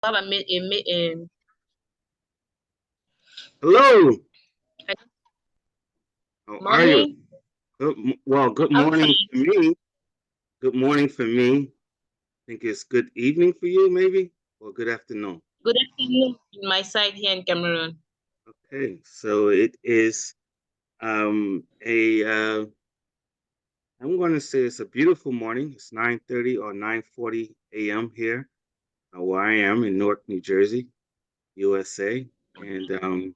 have Hello. a How are you? morning. Good I'm morning fine. for me. Good morning for me. I think it's good evening for you, maybe, or good afternoon. Good afternoon in my side here in Cameroon. Okay, so it is a I'm going to say it's a beautiful morning. It's 9:30 or 9:40 a.m. here, where I am in Newark, New Jersey, USA, and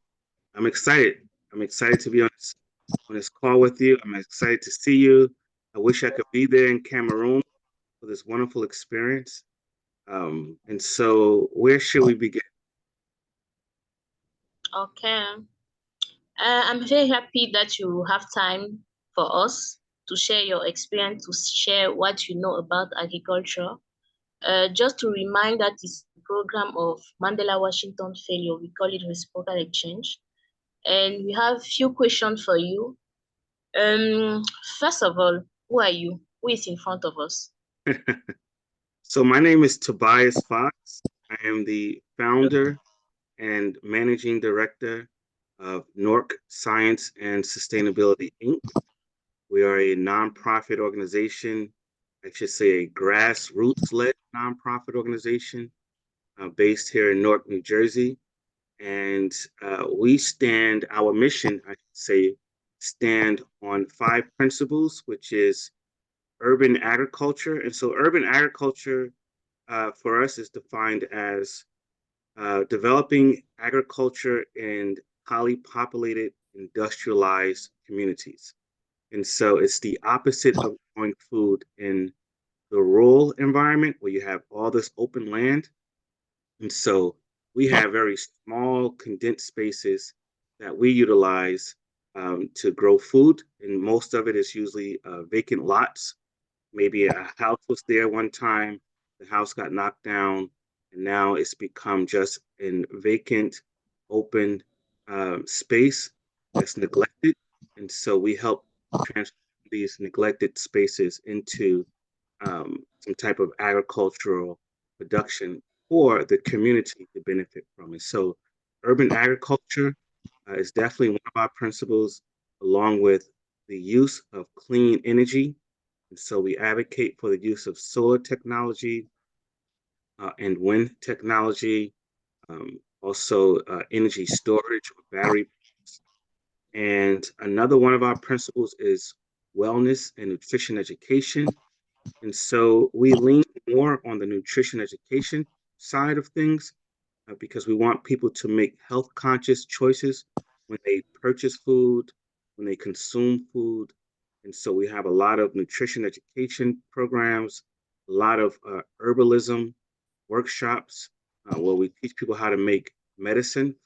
I'm excited. I'm excited to be on this call with you. I'm excited to see you. I wish I could be there in Cameroon for this wonderful experience. And so, where should we begin? Okay. I'm very happy that you have time for us to share your experience, to share what you know about agriculture. Just to remind that it's a program of Mandela Washington Fellowship. We call it reciprocal exchange. And we have few questions for you. Um, First of all, who are you? Who is in front of us? So, my name is Tobias Fox. I am the founder and managing director of Nork Science and Sustainability Inc. We are a nonprofit organization, I should say a grassroots led nonprofit organization based here in Newark, New Jersey. And our mission, I should say, stand on five principles, which is urban agriculture. And so, urban agriculture for us is defined as developing agriculture in highly populated, industrialized communities. And so, it's the opposite of growing food in the rural environment where you have all this open land. And so we have very small, condensed spaces that we utilize to grow food. And most of it is usually vacant lots. Maybe a house was there one time, the house got knocked down, and now it's become just a vacant, open space that's neglected. And so we help transform these neglected spaces into some type of agricultural production for the community to benefit from it. So, urban agriculture is definitely one of our principles, along with the use of clean energy. And so, we advocate for the use of solar technology and wind technology, also energy storage or battery. And another one of our principles is wellness and nutrition education. And so we lean more on the nutrition education side of things because we want people to make health conscious choices when they purchase food, when they consume food. And so we have a lot of nutrition education programs, a lot of herbalism workshops where we teach people how to make medicine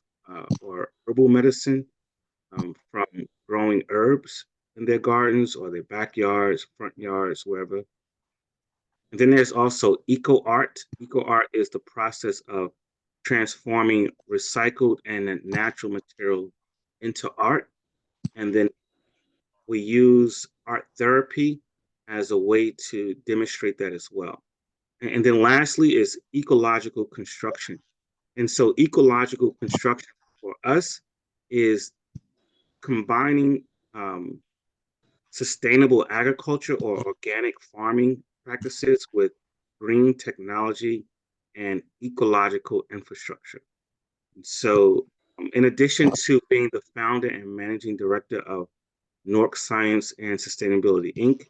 or herbal medicine from growing herbs in their gardens or their backyards, front yards, wherever. And then there's also eco art. Eco art is the process of transforming recycled and natural material into art. And then we use art therapy as a way to demonstrate that as well. And then lastly is ecological construction. And so ecological construction for us is combining sustainable agriculture or organic farming practices with green technology and ecological infrastructure. So, in addition to being the founder and managing director of Nork Science and Sustainability Inc.,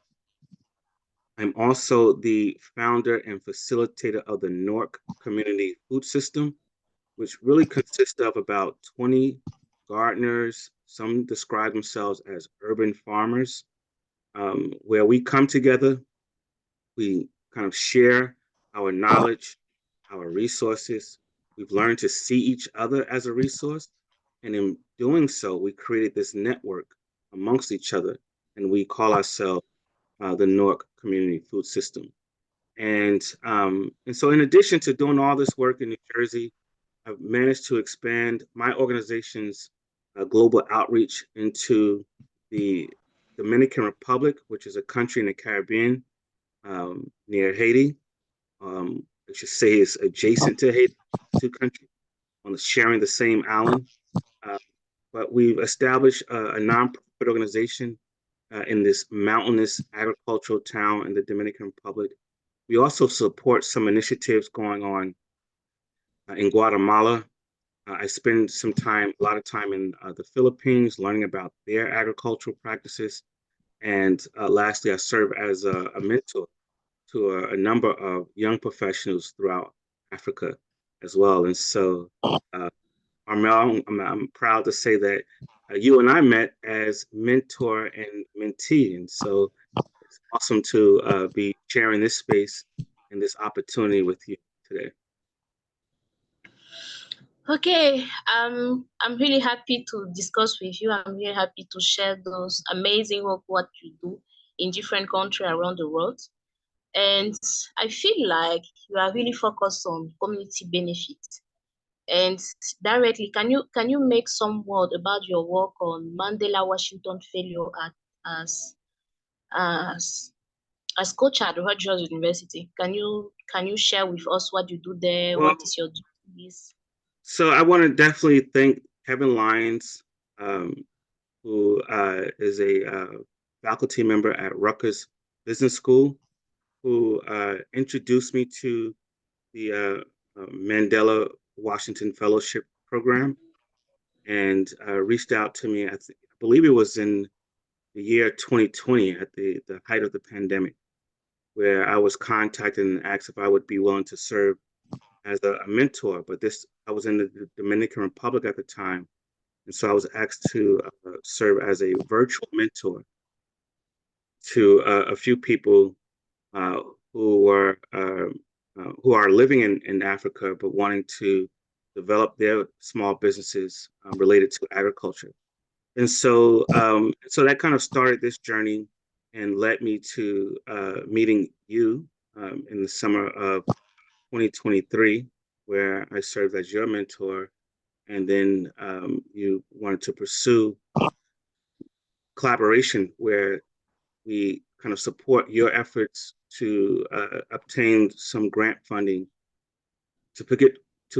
I'm also the founder and facilitator of the Newark Community Food System, which really consists of about 20 gardeners. Some describe themselves as urban farmers, where we come together, we kind of share our knowledge, our resources. We've learned to see each other as a resource. And in doing so, we created this network amongst each other, and we call ourselves the Newark Community Food System. And so, in addition to doing all this work in New Jersey, I've managed to expand my organization's global outreach into the Dominican Republic, which is a country in the Caribbean near Haiti. I should say, is adjacent to Haiti, two countries on sharing the same island. Uh, but we've established a nonprofit organization in this mountainous agricultural town in the Dominican Republic. We also support some initiatives going on in Guatemala. I spend a lot of time in the Philippines, learning about their agricultural practices. And lastly, I serve as a mentor to a number of young professionals throughout Africa as well. And so, Armel, I'm proud to say that you and I met as mentor and mentee. And so it's awesome to be sharing this space and this opportunity with you today. Okay, I'm really happy to discuss with you. I'm really happy to share those amazing work what you do in different countries around the world. And I feel like you are really focused on community benefit. And directly, can you make some word about your work on Mandela Washington Fellowship as as coach at Rogers University? Can you share with us what you do there? Well, What is your duties? so I want to definitely thank Kevin Lyons, um, who is a faculty member at Rutgers Business School, who introduced me to the Mandela Washington Fellowship program and reached out to me. I believe it was in the year 2020 at the height of the pandemic, where I was contacted and asked if I would be willing to serve as a mentor. But I was in the Dominican Republic at the time, and so I was asked to serve as a virtual mentor to a few people uh, who who are living in Africa but wanting to develop their small businesses related to agriculture. And so that kind of started this journey and led me to meeting you in the summer of 2023, where I served as your mentor. And then you wanted to pursue collaboration where we kind of support your efforts to obtain some grant funding to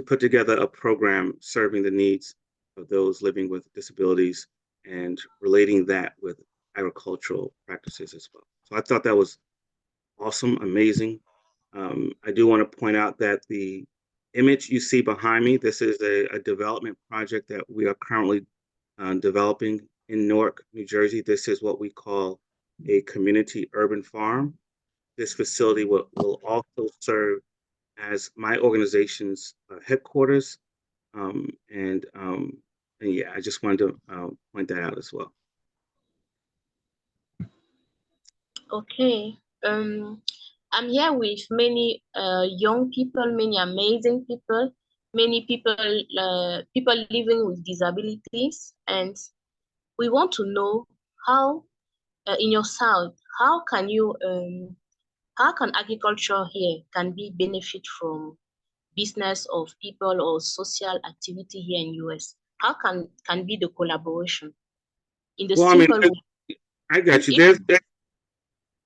put together a program serving the needs of those living with disabilities and relating that with agricultural practices as well. So I thought that was awesome, amazing. I do want to point out that the image you see behind me, this is a development project that we are currently developing in Newark, New Jersey. This is what we call a community urban farm. This facility will also serve as my organization's headquarters. Um, and, um, and yeah, I just wanted to point that out as well. Okay. I'm here with many young people, many amazing people, many people living with disabilities, and we want to know how, in your south, how can you how can agriculture here can be benefit from business of people or social activity here in US? How can be the collaboration in the Well, I mean, simple way? I got you. If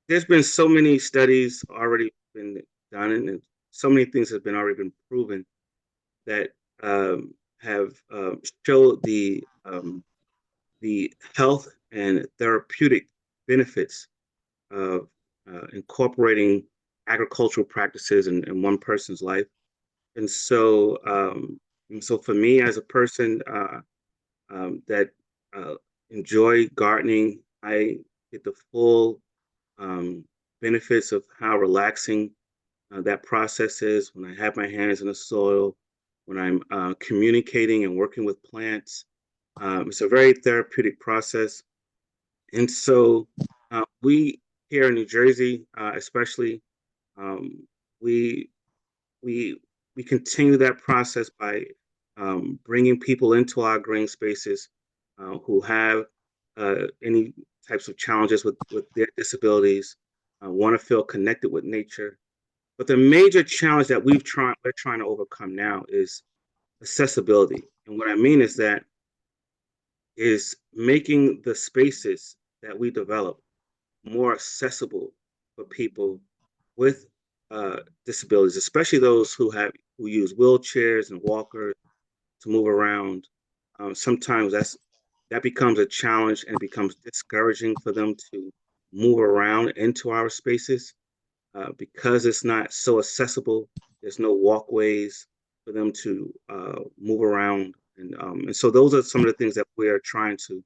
There's been so many studies already been done, and so many things have been already been proven that have showed the health and therapeutic benefits of incorporating agricultural practices in one person's life. And so for me as a person that uh, enjoy gardening, I get the full um, benefits of how relaxing that process is when I have my hands in the soil, when I'm communicating and working with plants. It's a very therapeutic process. And so we here in New Jersey, especially, um, we we we continue that process by bringing people into our green spaces who have any types of challenges with their disabilities, want to feel connected with nature. But the major challenge that we're trying to overcome now is accessibility. And what I mean is making the spaces that we develop more accessible for people with disabilities, especially those who use wheelchairs and walkers to move around. Sometimes that becomes a challenge and it becomes discouraging for them to move around into our spaces because it's not so accessible. There's no walkways for them to move around, and so those are some of the things that we are trying to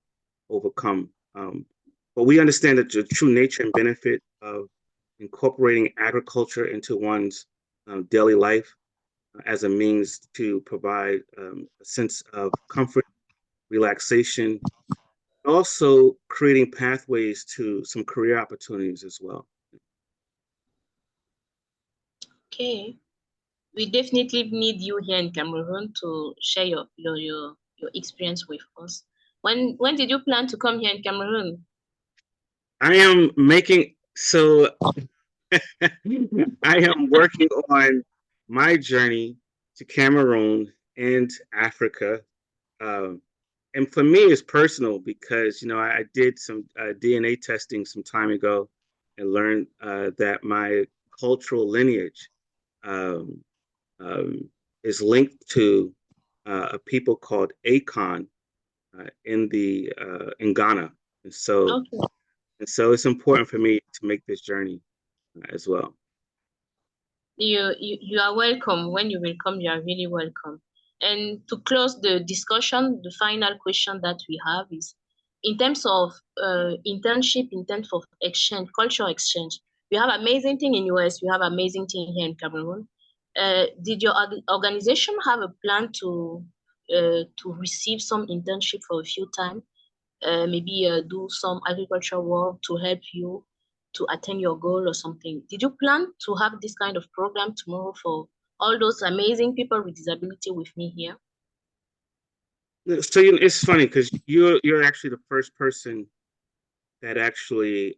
overcome. But we understand that the true nature and benefit of incorporating agriculture into one's daily life as a means to provide a sense of comfort, relaxation, also creating pathways to some career opportunities as well. Okay. We definitely need you here in Cameroon to share your experience with us. When did you plan to come here in Cameroon? I am making so I am working on my journey to Cameroon and Africa. Um, and for me, it's personal because, I did some DNA testing some time ago and learned that my cultural lineage um, um, is linked to a people called Akon in Ghana. And so, Okay. and so it's important for me to make this journey as well. You are welcome. When you will come, you are really welcome. And to close the discussion, the final question that we have is in terms of internship, in terms of exchange, cultural exchange. We have amazing thing in US, we have amazing thing here in Cameroon. Did your organization have a plan to receive some internship for a few time? Maybe do some agricultural work to help you to attain your goal or something. Did you plan to have this kind of program tomorrow for all those amazing people with disability with me here? So it's funny because you're actually the first person that actually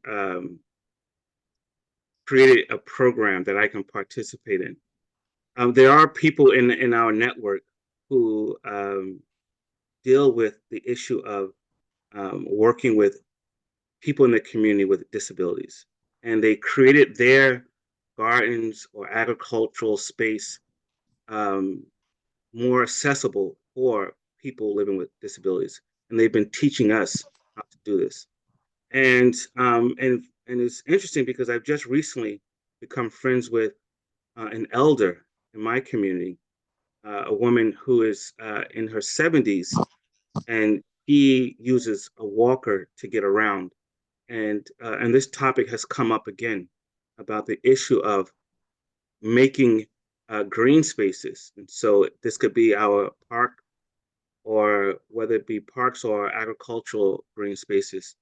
created a program that I can participate in. There are people in our network who deal with the issue of working with people in the community with disabilities, and they created their gardens or agricultural space um, more accessible for people living with disabilities, and they've been teaching us how to do this. And it's interesting because I've just recently become friends with an elder in my community, a woman who is in her 70s, and he uses a walker to get around. And this topic has come up again about the issue of making green spaces. And so this could be our park, or whether it be parks or agricultural green spaces,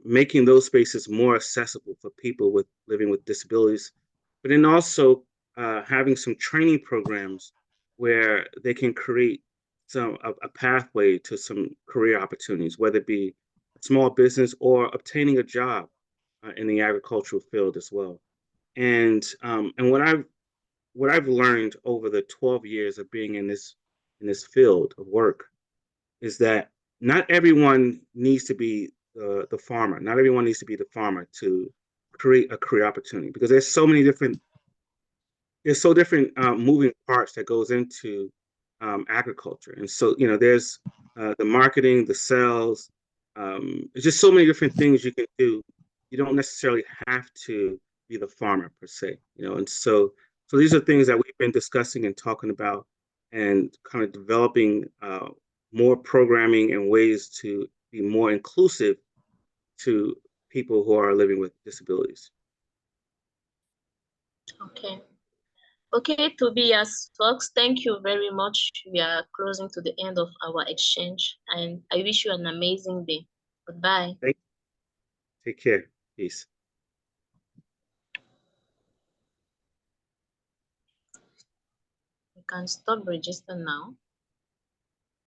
making those spaces more accessible for people living with disabilities, but then also having some training programs where they can create a pathway to some career opportunities, whether it be a small business or obtaining a job in the agricultural field as well. And what I've learned over the 12 years of being in this field of work is that not everyone needs to be the farmer. Not everyone needs to be the farmer to create a career opportunity, because there's so different moving parts that goes into agriculture. And so, there's the marketing, the sales. There's just so many different things you can do. You don't necessarily have to be the farmer per se, And so these are things that we've been discussing and talking about, and kind of developing more programming and ways to be more inclusive to people who are living with disabilities. Okay. Okay, Tobias, folks, thank you very much. We are closing to the end of our exchange, and I wish you an amazing day. Goodbye. Take care. Peace. You can stop register now.